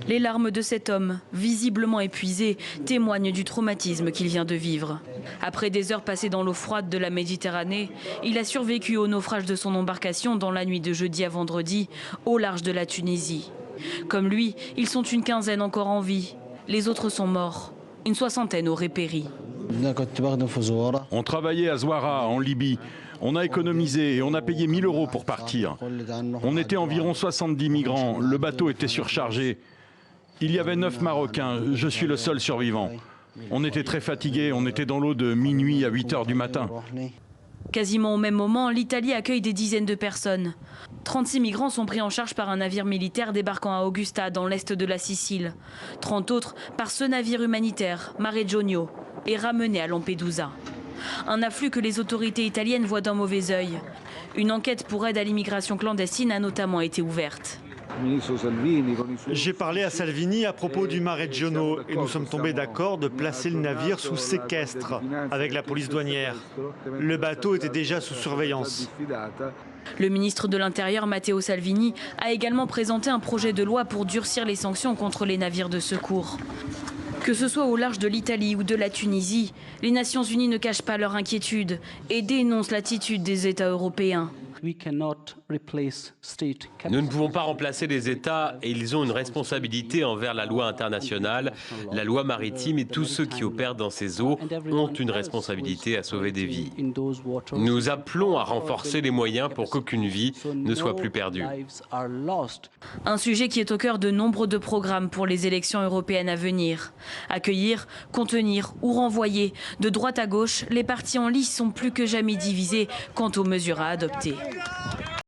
Les larmes de cet homme, visiblement épuisé, témoignent du traumatisme qu'il vient de vivre. Après des heures passées dans l'eau froide de la Méditerranée, il a survécu au naufrage de son embarcation dans la nuit de jeudi à vendredi, au large de la Tunisie. Comme lui, ils sont une quinzaine encore en vie. Les autres sont morts. Une soixantaine auraient péri. On travaillait à Zouara, en Libye. On a économisé et on a payé 1 000 € pour partir. On était environ 70 migrants. Le bateau était surchargé. Il y avait 9 Marocains. Je suis le seul survivant. On était très fatigués. On était dans l'eau de minuit à 8 h du matin. Quasiment au même moment, l'Italie accueille des dizaines de personnes. 36 migrants sont pris en charge par un navire militaire débarquant à Augusta, dans l'est de la Sicile. 30 autres par ce navire humanitaire, Mare Jonio, et ramenés à Lampedusa. Un afflux que les autorités italiennes voient d'un mauvais œil. Une enquête pour aide à l'immigration clandestine a notamment été ouverte. J'ai parlé à Salvini à propos du Mare Jonio et nous sommes tombés d'accord de placer le navire sous séquestre avec la police douanière. Le bateau était déjà sous surveillance. Le ministre de l'Intérieur, Matteo Salvini, a également présenté un projet de loi pour durcir les sanctions contre les navires de secours. Que ce soit au large de l'Italie ou de la Tunisie, les Nations Unies ne cachent pas leur inquiétude et dénoncent l'attitude des États européens. Nous ne pouvons pas remplacer les États et ils ont une responsabilité envers la loi internationale, la loi maritime et tous ceux qui opèrent dans ces eaux ont une responsabilité à sauver des vies. Nous appelons à renforcer les moyens pour qu'aucune vie ne soit plus perdue. Un sujet qui est au cœur de nombre de programmes pour les élections européennes à venir. Accueillir, contenir ou renvoyer. De droite à gauche, les partis en lice sont plus que jamais divisés quant aux mesures à adopter.